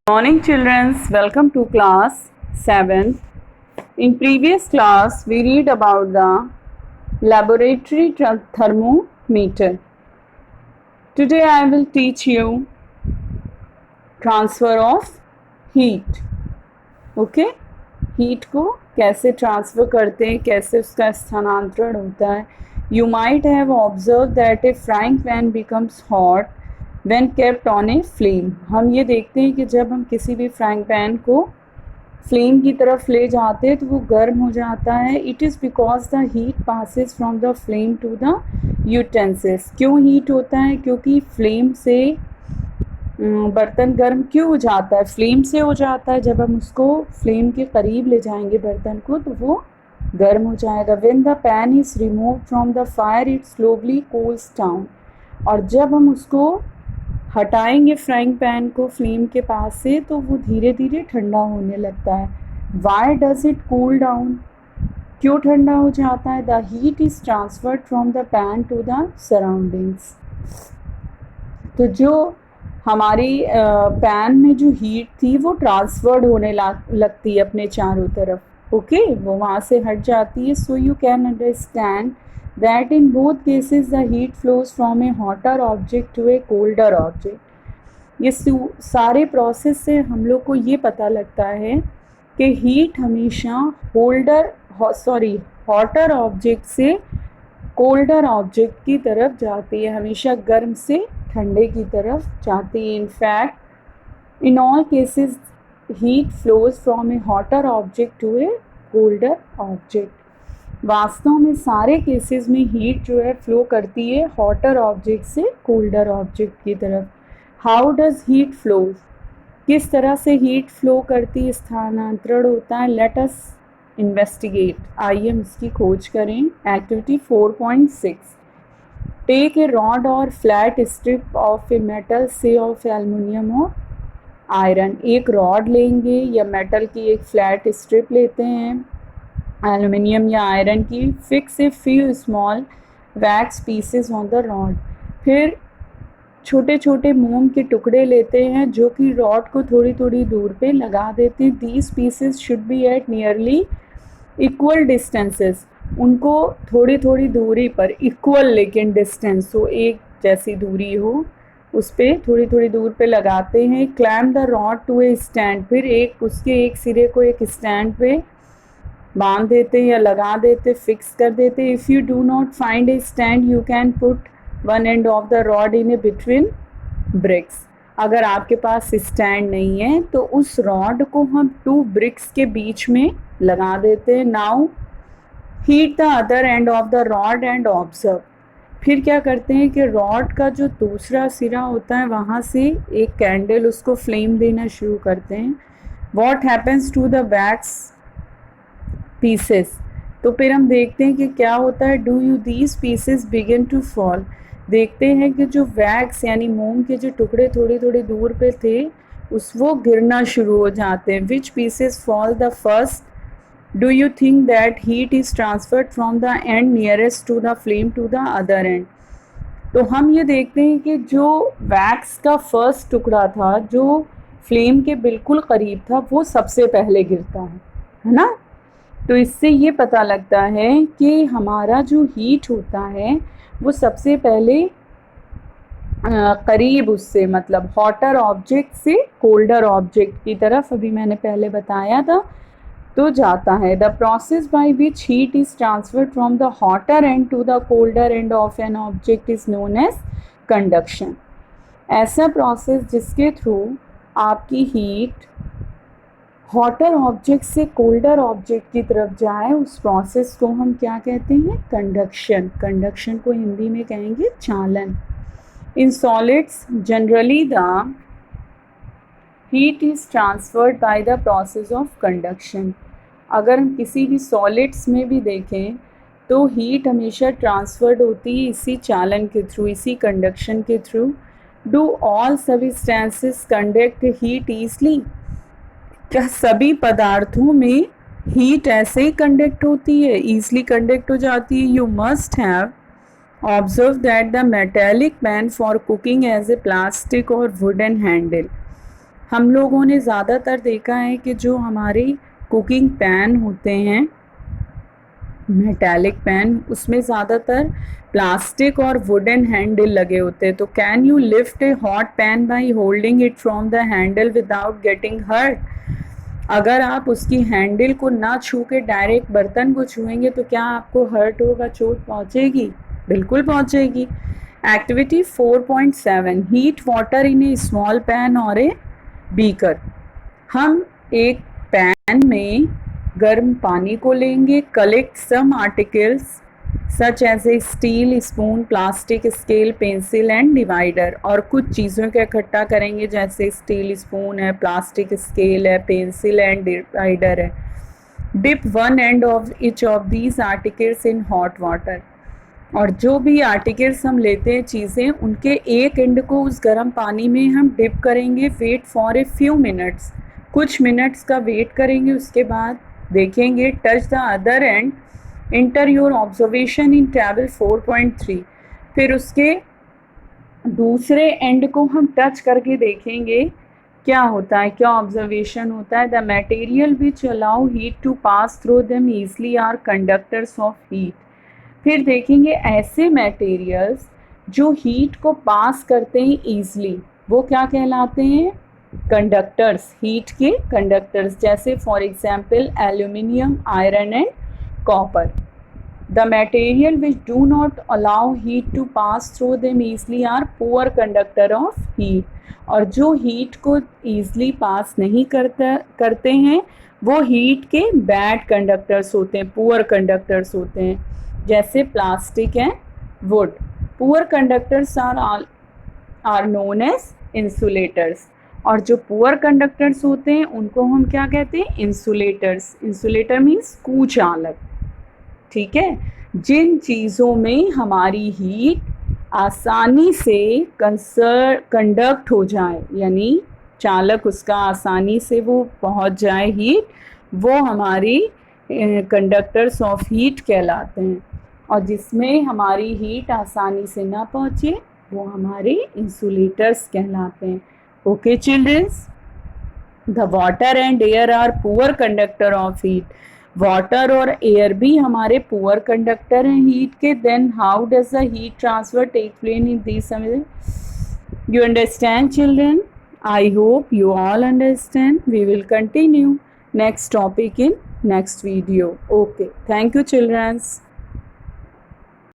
Morning children, welcome to class 7. In previous class we read about the laboratory thermometer. Today I will teach you transfer of heat. Okay? Heat को कैसे transfer करते हैं, कैसे उसका स्थानांतरण होता है. You might have observed that a frying pan becomes hot when kept on a flame. हम ये देखते हैं कि जब हम किसी भी फ्राइंग पैन को फ्लेम की तरफ ले जाते हैं तो वो गर्म हो जाता है. It is because the heat passes from the flame to the utensils. क्यों हीट होता है? क्योंकि फ्लेम से बर्तन गर्म क्यों हो जाता है? फ्लेम से हो जाता है. जब हम उसको फ्लेम के करीब ले जाएंगे बर्तन को तो वो गर्म हो जाएगा. When the pan is remove from the fire it slowly cools down. और जब हम उसको हटाएंगे फ्राइंग पैन को फ्लेम के पास से तो वो धीरे धीरे ठंडा होने लगता है. Why does it cool down? क्यों ठंडा हो जाता है? The heat is transferred from the pan to the surroundings. तो जो हमारी पैन में जो हीट थी वो ट्रांसफर्ड होने लगती है अपने चारों तरफ. ओके, वो वहाँ से हट जाती है. So you can understand that in both cases the heat flows from a hotter object to a colder object. ये सारे प्रोसेस से हम लोग को ये पता लगता है कि हीट हमेशा हॉटर ऑब्जेक्ट से कोल्डर ऑब्जेक्ट की तरफ जाती है, हमेशा गर्म से ठंडे की तरफ जाती है. In fact in all cases heat flows from a hotter object to a colder object. वास्तव में सारे केसेस में हीट जो है फ्लो करती है हॉटर ऑब्जेक्ट से कोल्डर ऑब्जेक्ट की तरफ. How does heat flows? किस तरह से हीट फ्लो करती है, स्थानांतरण होता है? Let us investigate. आइए हम इसकी खोज करें. एक्टिविटी 4.6. टेक ए रॉड और flat strip of a metal से ऑफ एल्युमिनियम और आयरन. एक रॉड लेंगे या मेटल की एक फ्लैट स्ट्रिप लेते हैं एल्युमिनियम या आयरन की. Fix a few small wax pieces on the rod. फिर छोटे छोटे मोम के टुकड़े लेते हैं जो कि रॉड को थोड़ी थोड़ी दूर पे लगा देते हैं. These pieces should be at nearly equal distances. उनको थोड़ी थोड़ी दूरी पर, इक्वल लेकिन डिस्टेंस हो, एक जैसी दूरी हो, उस पर थोड़ी थोड़ी दूर पे लगाते हैं. Clamp the rod to a stand. फिर उसके एक सिरे को एक स्टैंड पे बांध देते या लगा देते, फिक्स कर देते. If you do not find a stand you can put one end of the rod in a between bricks. अगर आपके पास स्टैंड नहीं है तो उस रॉड को हम 2 ब्रिक्स के बीच में लगा देते हैं. Now heat the other and of the rod and observe. फिर क्या करते हैं कि रॉड का जो दूसरा सिरा होता है वहाँ से एक कैंडल उसको फ्लेम देना शुरू करते हैं. What happens to the wax pieces? तो फिर हम देखते हैं कि क्या होता है. Do you these pieces begin to fall? देखते हैं कि जो वैक्स यानी मोम के जो टुकड़े थोड़ी थोड़ी दूर पे थे वो गिरना शुरू हो जाते हैं. Which pieces fall the first? Do you think that heat is transferred from the end nearest to the flame to the other end? तो हम ये देखते हैं कि जो वैक्स का फर्स्ट टुकड़ा था जो फ्लेम के बिल्कुल करीब था वो सबसे पहले गिरता है ना. तो इससे ये पता लगता है कि हमारा जो हीट होता है वो सबसे पहले करीब उससे, मतलब हॉटर ऑब्जेक्ट से कोल्डर ऑब्जेक्ट की तरफ, अभी मैंने पहले बताया था, तो जाता है. The process by which heat is transferred from the hotter end to the colder end of an object is known as conduction. ऐसा प्रोसेस जिसके थ्रू आपकी हीट हॉटर ऑब्जेक्ट से कोल्डर ऑब्जेक्ट की तरफ जाए उस प्रोसेस को हम क्या कहते हैं? कंडक्शन. कंडक्शन को हिंदी में कहेंगे चालन. In solids generally the heat is transferred by the process of conduction. अगर हम किसी भी सॉलिड्स में भी देखें तो हीट हमेशा ट्रांसफर्ड होती है इसी चालन के थ्रू, इसी कंडक्शन के through. Do all substances conduct heat easily? क्या सभी पदार्थों में हीट ऐसे ही कंडक्ट होती है, ईजली कंडक्ट हो जाती है? You must have observe that the metallic pan for cooking as a plastic और वुडन हैंडल. हम लोगों ने ज़्यादातर देखा है कि जो हमारे कुकिंग पैन होते हैं, मेटालिक पैन, उसमें ज़्यादातर प्लास्टिक और वुडन हैंडल लगे होते हैं। तो can you lift a hot pan by holding it from the handle without getting hurt? अगर आप उसकी हैंडल को ना छू के डायरेक्ट बर्तन को छुएंगे तो क्या आपको हर्ट होगा, चोट पहुंचेगी? बिल्कुल पहुंचेगी। Activity 4.7, heat water in A small pan और ए बीकर। हम एक पैन में गर्म पानी को लेंगे, collect some articles such as a steel spoon, plastic scale, pencil and divider, और कुछ चीज़ों को इकट्ठा करेंगे जैसे स्टील स्पून है, प्लास्टिक स्केल है, पेंसिल एंड डिवाइडर है। Dip one end of each of these articles in hot water, और जो भी आर्टिकल्स हम लेते हैं चीज़ें, उनके एक एंड को उस गर्म पानी में हम डिप करेंगे। Wait for a few minutes, कुछ मिनट्स का वेट करेंगे, उसके बाद देखेंगे। Touch the other end, enter your observation in table 4.3, फिर उसके दूसरे एंड को हम टच करके देखेंगे क्या होता है, क्या ऑब्जर्वेशन होता है। The material which allow heat to pass through them easily are conductors of heat. फिर देखेंगे ऐसे मटेरियल्स जो हीट को पास करते हैं ईजली, वो क्या कहलाते हैं? कंडक्टर्स, हीट के कंडक्टर्स, जैसे for example aluminium, iron and copper. The material which do not allow heat to pass through them easily are poor conductor of heat, और जो हीट को ईजली पास नहीं करते हैं वो हीट के बैड कंडक्टर्स होते हैं, पुअर कंडक्टर्स होते हैं, जैसे plastic and wood. Poor conductors are known as insulators, और जो पुअर कंडक्टर्स होते हैं उनको हम क्या कहते हैं? इंसुलेटर्स। इंसुलेटर मीन्स कुचालक। ठीक है, जिन चीज़ों में हमारी हीट आसानी से कंडक्ट हो जाए, यानी चालक उसका आसानी से वो पहुंच जाए हीट, वो हमारी कंडक्टर्स ऑफ हीट कहलाते हैं, और जिसमें हमारी हीट आसानी से ना पहुंचे वो हमारे इंसुलेटर्स कहलाते हैं। Okay childrens, the water and air are poor conductor of heat. Water और एयर भी हमारे पुअर कंडक्टर हैं हीट के। Then how does the heat transfer take place in this? You understand, children? I hope you all understand. We will continue next topic in next video. Okay, thank you, children.